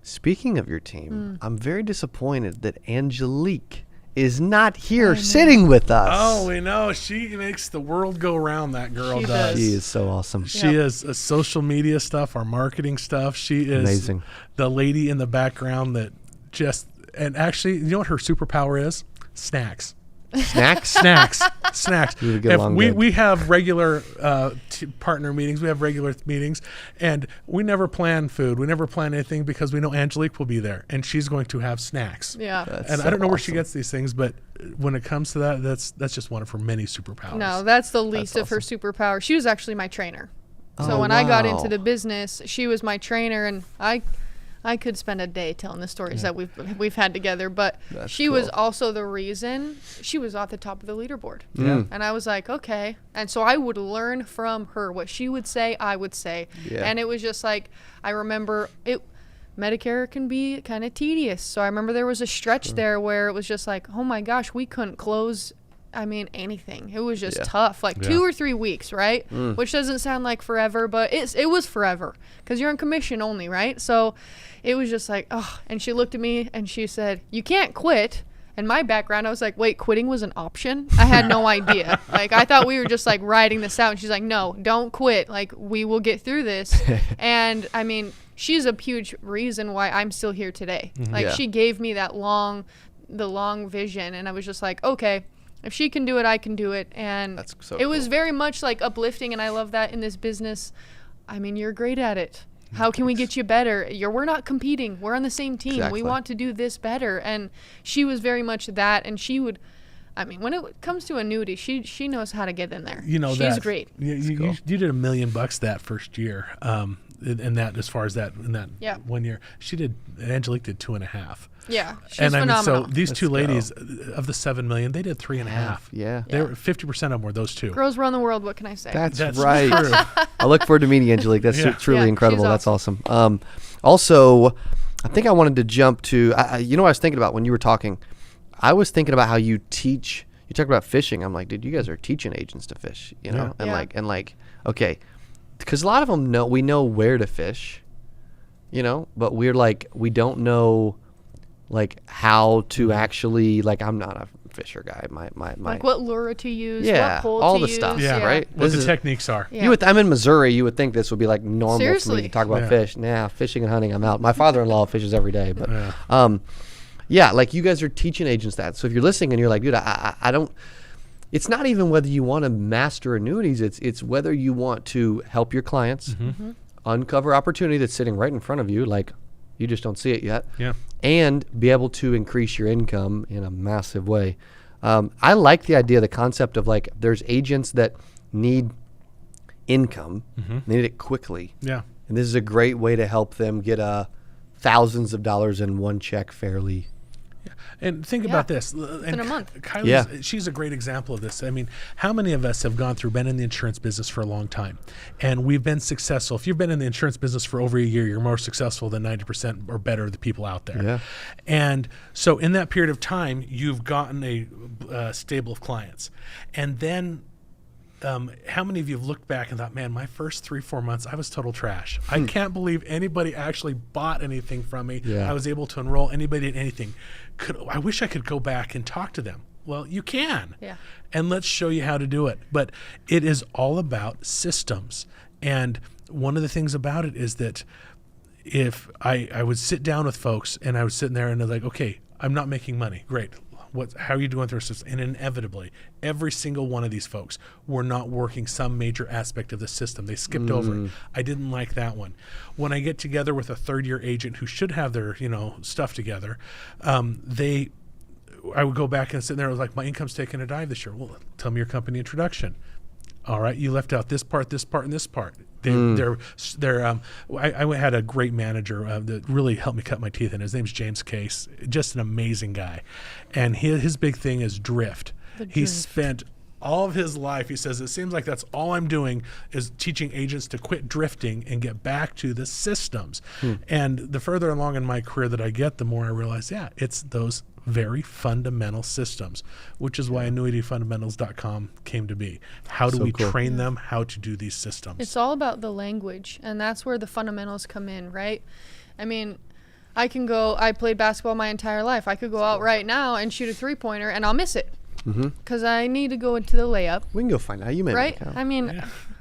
Speaker 1: Speaking of your team, I'm very disappointed that Angelique is not here sitting with us.
Speaker 3: Oh, we know. She makes the world go round, that girl does.
Speaker 1: She is so awesome.
Speaker 3: She is social media stuff, our marketing stuff. She is amazing. The lady in the background that just, and actually, you know what her superpower is? Snacks. Snacks. We have regular partner meetings. We have regular meetings, and we never plan food. We never plan anything, because we know Angelique will be there, and she's going to have snacks.
Speaker 2: Yeah.
Speaker 3: I don't know where she gets these things, but when it comes to that, that's just one of her many superpowers.
Speaker 2: No, that's the least of her superpower. She was actually my trainer. So when I got into the business, she was my trainer, and I I could spend a day telling the stories that we've had together, but
Speaker 1: That's
Speaker 2: she was
Speaker 1: cool.
Speaker 2: also the reason she was at the top of the leaderboard.
Speaker 3: Yeah.
Speaker 2: And I was like, okay. And so I would learn from her. What she would say, I would say.
Speaker 1: Yeah.
Speaker 2: And it was just like, I remember Medicare can be kind of tedious. So I remember there was a stretch there where it was just like, oh my gosh, we couldn't close anything. It was just tough, like 2 or 3 weeks, right? Which doesn't sound like forever, but it was forever because you're on commission only, right? So it was just like, oh, and she looked at me and she said, you can't quit. And my background, I was like, wait, quitting was an option? I had no idea. Like, I thought we were just like riding this out. And she's like, no, don't quit. Like, we will get through this. And she's a huge reason why I'm still here today. Like, she gave me the long vision. And I was just like, okay, if she can do it, I can do it. And
Speaker 1: That's so
Speaker 2: it was
Speaker 1: cool.
Speaker 2: very much like uplifting. And I love that in this business. You're great at it. How can we get you better? We're not competing. We're on the same team.
Speaker 1: Exactly.
Speaker 2: We want to do this better. And she was very much that. And she would, when it comes to annuity, she knows how to get in there.
Speaker 3: You know,
Speaker 2: she's great.
Speaker 3: You did $1 million that first year. In that, as far as that, in that 1 year, Angelique did 2.5.
Speaker 2: Yeah, she's
Speaker 3: and
Speaker 2: phenomenal.
Speaker 3: So these
Speaker 1: Let's
Speaker 3: two
Speaker 1: go.
Speaker 3: ladies of the 7 million, they did 3.5.
Speaker 1: Yeah.
Speaker 3: They were 50% of them were those two.
Speaker 2: Girls run the world. What can I say?
Speaker 3: That's
Speaker 1: right.
Speaker 3: true.
Speaker 1: I look forward to meeting Angelique. That's truly
Speaker 2: Yeah,
Speaker 1: incredible.
Speaker 2: she's
Speaker 1: That's awesome. Also, I think I wanted to jump to, you know what I was thinking about when you were talking? I was thinking about how you teach, you talk about fishing. I'm like, dude, you guys are teaching agents to fish, you know?
Speaker 3: Yeah.
Speaker 1: And okay, because a lot of them we know where to fish, you know, but we're like, we don't know like how to actually, like, I'm not a fisher guy. My
Speaker 2: like what lure to use,
Speaker 1: Yeah,
Speaker 2: what pole
Speaker 1: all
Speaker 2: to
Speaker 1: the
Speaker 2: use.
Speaker 1: stuff,
Speaker 3: Yeah,
Speaker 1: right?
Speaker 3: What
Speaker 1: This
Speaker 3: the
Speaker 1: is-
Speaker 3: techniques are.
Speaker 2: Yeah.
Speaker 1: I'm in Missouri. You would think this would be like normal for me
Speaker 2: Seriously.
Speaker 1: to talk about
Speaker 3: Yeah.
Speaker 1: fish. Nah, fishing and hunting, I'm out. My father-in-law fishes every day, but
Speaker 3: Yeah.
Speaker 1: like you guys are teaching agents that. So if you're listening and you're like, dude, I don't. It's not even whether you want to master annuities. It's whether you want to help your clients uncover opportunity that's sitting right in front of you, like you just don't see it yet.
Speaker 3: Yeah.
Speaker 1: And be able to increase your income in a massive way. I like the idea, the concept of like there's agents that need income, they need it quickly.
Speaker 3: Yeah.
Speaker 1: And this is a great way to help them get thousands of dollars in one check fairly.
Speaker 3: And think about this. And
Speaker 2: a month.
Speaker 3: Kylie's, she's a great example of this. How many of us have been in the insurance business for a long time, and we've been successful? If you've been in the insurance business for over a year, you're more successful than 90% or better of the people out there.
Speaker 1: Yeah.
Speaker 3: And so in that period of time, you've gotten a stable of clients. And then how many of you have looked back and thought, man, my first 3-4 months, I was total trash. I can't believe anybody actually bought anything from me.
Speaker 1: Yeah.
Speaker 3: I was able to enroll anybody in anything. I wish I could go back and talk to them. Well, you can.
Speaker 2: Yeah.
Speaker 3: And let's show you how to do it. But it is all about systems. And one of the things about it is that if I would sit down with folks and I was sitting there and they're like, okay, I'm not making money. Great. How are you doing through a system? And inevitably, every single one of these folks were not working some major aspect of the system. They skipped over it. I didn't like that one. When I get together with a third-year agent who should have their stuff together, I would go back and sit there and was like, my income's taking a dive this year. Well, tell me your company introduction. All right, you left out this part, and this part. I had a great manager that really helped me cut my teeth in. His name's James Case, just an amazing guy. And his big thing is drift. He spent all of his life, he says, it seems like that's all I'm doing is teaching agents to quit drifting and get back to the systems. And the further along in my career that I get, the more I realize, it's those very fundamental systems, which is why annuityfundamentals.com came to be. How do we train them how to do these systems?
Speaker 2: It's all about the language, and that's where the fundamentals come in, right? I played basketball my entire life. I could go out right now and shoot a three-pointer, and I'll miss it because I need to go into the layup.
Speaker 1: We can go find out. You made
Speaker 2: Right?
Speaker 1: it count.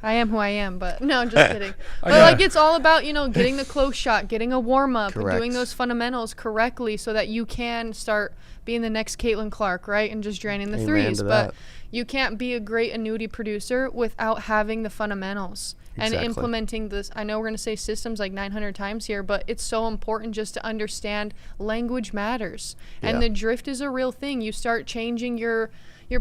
Speaker 2: I am who I am, but no, I'm just kidding. But it's all about, getting the close shot, getting a warm up, and
Speaker 1: Correct.
Speaker 2: doing those fundamentals correctly so that you can start being the next Caitlin Clark, right? And just draining the
Speaker 1: Amen
Speaker 2: threes.
Speaker 1: to
Speaker 2: But
Speaker 1: that.
Speaker 2: you can't be a great annuity producer without having the fundamentals and
Speaker 1: Exactly.
Speaker 2: implementing this. I know we're going to say systems like 900 times here, but it's so important just to understand language matters. And
Speaker 1: Yeah.
Speaker 2: the drift is a real thing. You start changing your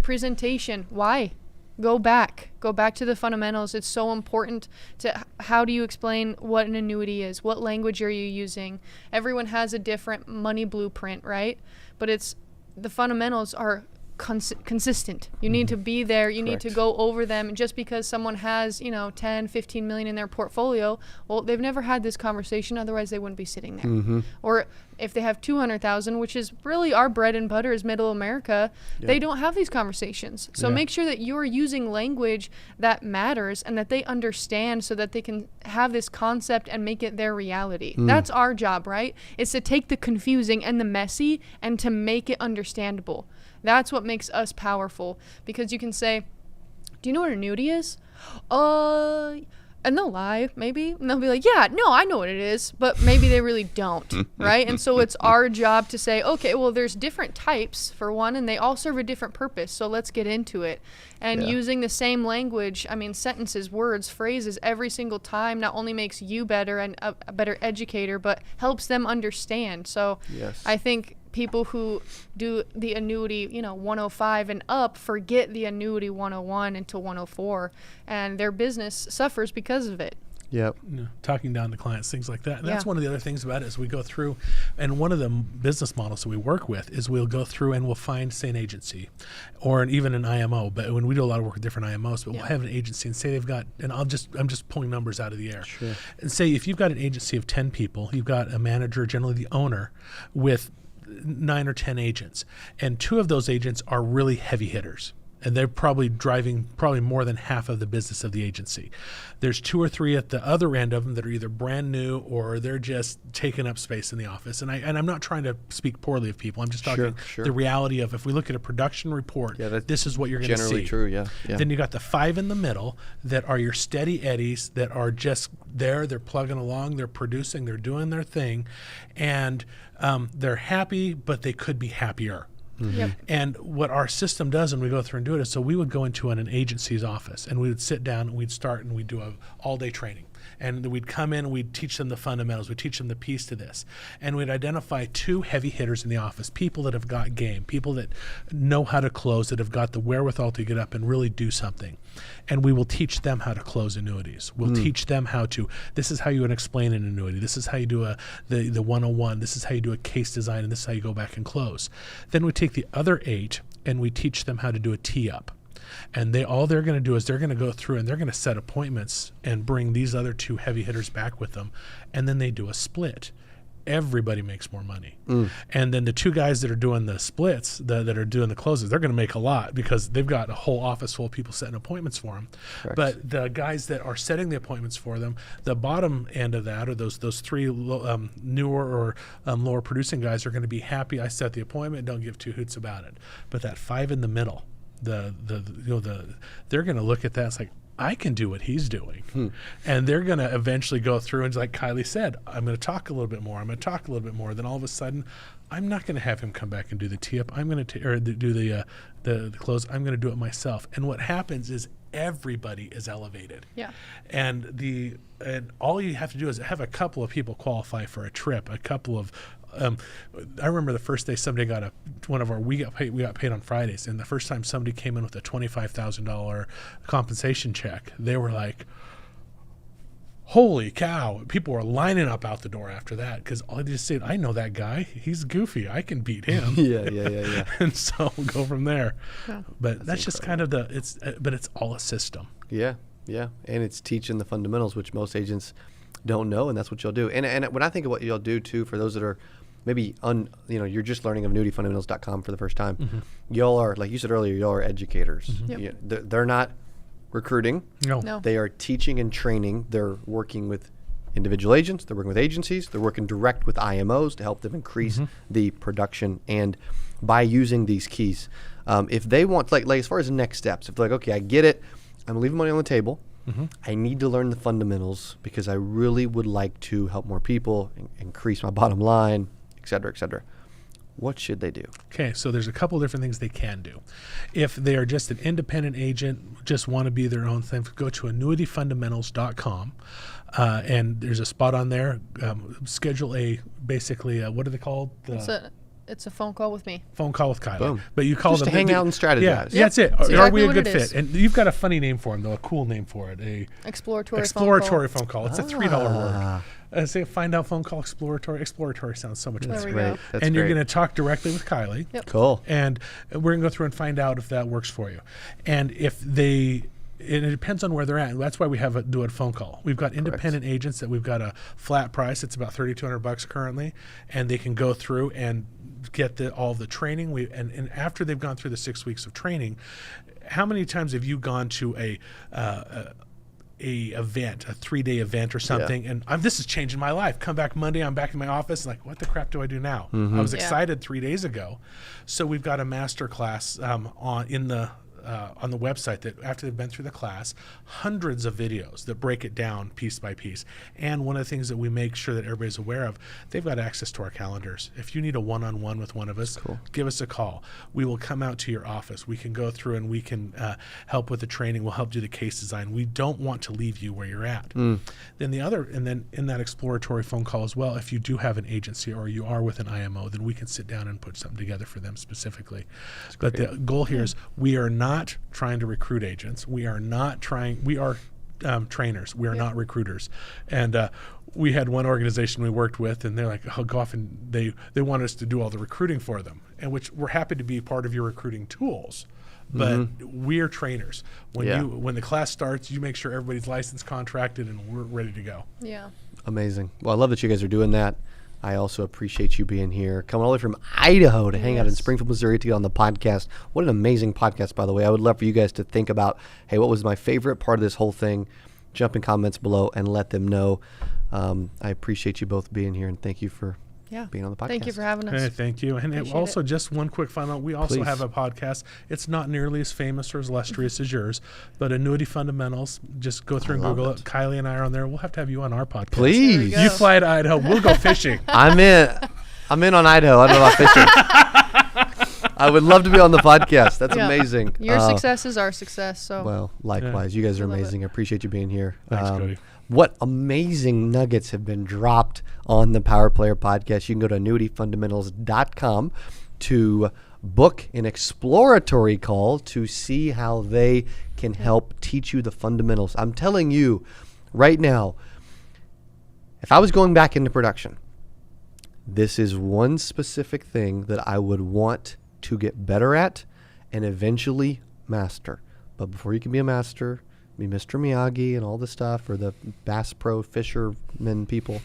Speaker 2: presentation. Why? Go back to the fundamentals. It's so important to how do you explain what an annuity is? What language are you using? Everyone has a different money blueprint, right? But it's the fundamentals are consistent. You need to be there. You need to go over them. And just because someone has, 10, 15 million in their portfolio, well, they've never had this conversation. Otherwise, they wouldn't be sitting there. Or if they have 200,000, which is really our bread and butter is middle America, they don't have these conversations. So make sure that you're using language that matters and that they understand so that they can have this concept and make it their reality. That's our job, right? It's to take the confusing and the messy and to make it understandable. That's what makes us powerful, because you can say, do you know what an annuity is? And they'll lie, maybe. And they'll be like, yeah, no, I know what it is. But maybe they really don't, right? And so it's our job to say, okay, well, there's different types, for one, and they all serve a different purpose. So let's get into it. And using the same language, sentences, words, phrases every single time not only makes you better and a better educator, but helps them understand. So I think people who do the annuity, 105 and up forget the annuity 101 until 104, and their business suffers because of it.
Speaker 3: Talking down to clients, things like that. And that's one of the other things about it is we go through, and one of the business models that we work with is we'll go through and we'll find, say, an agency or even an IMO. But when we do a lot of work with different IMOs, but we'll have an agency and say they've got, and I'm just pulling numbers out of the air. And say if you've got an agency of 10 people, you've got a manager, generally the owner, with 9 or 10 agents, and 2 of those agents are really heavy hitters, and they're probably driving more than half of the business of the agency. There's 2 or 3 at the other end of them that are either brand new or they're just taking up space in the office. And I'm not trying to speak poorly of people. I'm just talking the reality of, if we look at a production report, this is what you're going to see.
Speaker 1: Generally true,
Speaker 3: Then you got the 5 in the middle that are your steady eddies that are just there. They're plugging along. They're producing. They're doing their thing, and they're happy, but they could be happier. And what our system does when we go through and do it is, so we would go into an agency's office and we would sit down and we'd start and we'd do a all-day training. And we'd come in and we'd teach them the fundamentals. We'd teach them the piece to this. And we'd identify 2 heavy hitters in the office, people that have got game, people that know how to close, that have got the wherewithal to get up and really do something. And we will teach them how to close annuities. We'll teach them how to, this is how you would explain an annuity. This is how you do the 101. This is how you do a case design, and this is how you go back and close. Then we take the other 8 and we teach them how to do a tee-up. And all they're going to do is they're going to go through and they're going to set appointments and bring these other 2 heavy hitters back with them. And then they do a split. Everybody makes more money. And then the 2 guys that are doing the splits, that are doing the closes, they're going to make a lot because they've got a whole office full of people setting appointments for them. But the guys that are setting the appointments for them, the bottom end of that, or those 3 newer or lower producing guys, are going to be happy. I set the appointment, don't give 2 hoots about it. But that 5 in the middle, they're going to look at that. It's like, I can do what he's doing. And they're going to eventually go through and, like Kylie said, I'm going to talk a little bit more. I'm going to talk a little bit more. Then all of a sudden, I'm not going to have him come back and do the tee-up. I'm going to do the close. I'm going to do it myself. And what happens is everybody is elevated. And all you have to do is have a couple of people qualify for a trip, a couple of I remember the first day somebody got we got paid on Fridays, and the first time somebody came in with a $25,000 compensation check, they were like, holy cow. People were lining up out the door after that, because all they just said, I know that guy, he's goofy, I can beat him. And so we'll go from there. But that's just kind of but it's all a system. And
Speaker 1: it's teaching the fundamentals, which most agents don't know, and that's what you'll do. And when I think of what you'll do too, for those that are maybe you're just learning of annuityfundamentals.com for the first time, y'all are, like you said earlier, y'all are educators. They're not recruiting.
Speaker 2: No.
Speaker 1: They are teaching and training. They're working with individual agents. They're working with agencies. They're working direct with IMOs to help them increase the production. And by using these keys, if they want, like as far as the next steps, if they're like, okay, I get it, I'm leaving money on the table. I need to learn the fundamentals because I really would like to help more people, increase my bottom line, et cetera, et cetera. What should they do? Okay,
Speaker 3: so there's a couple different things they can do. If they are just an independent agent, just want to be their own thing, go to annuityfundamentals.com, and there's a spot on there. Schedule what are they called?
Speaker 2: It's a phone call with me.
Speaker 3: Phone call with Kylie.
Speaker 1: Boom.
Speaker 3: But you call
Speaker 1: Just
Speaker 3: them
Speaker 1: to hang out and strategize.
Speaker 3: Yeah,
Speaker 2: Yep.
Speaker 3: that's it.
Speaker 2: That's
Speaker 3: Are we
Speaker 2: exactly
Speaker 3: a
Speaker 2: what
Speaker 3: good
Speaker 2: it
Speaker 3: fit?
Speaker 2: is.
Speaker 3: And you've got a funny name for him, though, a cool name for it.
Speaker 2: Exploratory
Speaker 3: Exploratory phone call. It's a $3 word. Say find out phone call exploratory. Exploratory sounds so much
Speaker 1: That's
Speaker 3: better.
Speaker 2: There we
Speaker 1: great.
Speaker 2: go.
Speaker 1: That's
Speaker 3: And you're
Speaker 1: great.
Speaker 3: going to talk directly with Kylie.
Speaker 2: Yep.
Speaker 1: Cool.
Speaker 3: And we're going to go through and find out if that works for you. And if they, and it depends on where they're at. That's why we have do a phone call. We've got independent agents that we've got a flat price. It's about $3,200 currently, and they can go through and get all the training. And after they've gone through the 6 weeks of training, how many times have you gone to a event, a 3-day event or something, and this is changing my life. Come back Monday, I'm back in my office, like, what the crap do I do now? I was excited 3 days ago. So we've got a master class on the website that after they've been through the class, hundreds of videos that break it down piece by piece. And one of the things that we make sure that everybody's aware of, they've got access to our calendars. If you need a one-on-one with one of us, give us a call. We will come out to your office. We can go through and we can help with the training. We'll help do the case design. We don't want to leave you where you're at. Then then in that exploratory phone call as well, if you do have an agency or you are with an IMO, then we can sit down and put something together for them specifically. But the goal here is we are not trying to recruit agents. We are trainers. We are not recruiters. And we had one organization we worked with, and they're like, oh, go off, and they want us to do all the recruiting for them, and which we're happy to be part of your recruiting tools. But we're trainers. When the class starts, you make sure everybody's licensed, contracted, and we're ready to go.
Speaker 2: Yeah.
Speaker 1: Amazing. Well, I love that you guys are doing that. I also appreciate you being here, coming all the way from Idaho to hang out in Springfield, Missouri to get on the podcast. What an amazing podcast, by the way. I would love for you guys to think about, hey, what was my favorite part of this whole thing? Jump in comments below and let them know. I appreciate you both being here, and thank you for being on the podcast.
Speaker 2: Thank you for having us.
Speaker 3: Hey, thank you. And also, just one quick final note, we also have a podcast. It's not nearly as famous or as illustrious as yours, but Annuity Fundamentals. Just go through and Google it. Kylie and I are on there. We'll have to have you on our podcast.
Speaker 1: Please.
Speaker 3: You fly to Idaho. We'll go fishing.
Speaker 1: I'm in on Idaho. I don't know about fishing. I would love to be on the podcast. That's amazing.
Speaker 2: Your success is our success. So
Speaker 1: well, likewise. You guys are amazing. I appreciate you being here.
Speaker 3: Thanks, Cody.
Speaker 1: What amazing nuggets have been dropped on the Power Player podcast. You can go to annuityfundamentals.com to book an exploratory call to see how they can help teach you the fundamentals. I'm telling you right now, if I was going back into production, this is one specific thing that I would want to get better at and eventually master. But before you can be a master, be Mr. Miyagi and all the stuff, or the Bass Pro fishermen people,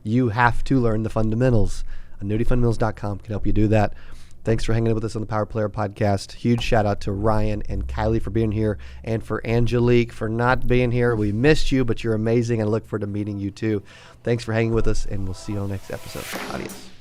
Speaker 1: you have to learn the fundamentals. AnnuityFundamentals.com can help you do that. Thanks for hanging out with us on the Power Player podcast. Huge shout out to Ryan and Kylie for being here, and for Angelique for not being here. We missed you, but you're amazing, and I look forward to meeting you too. Thanks for hanging with us, and we'll see you on the next episode. Adios.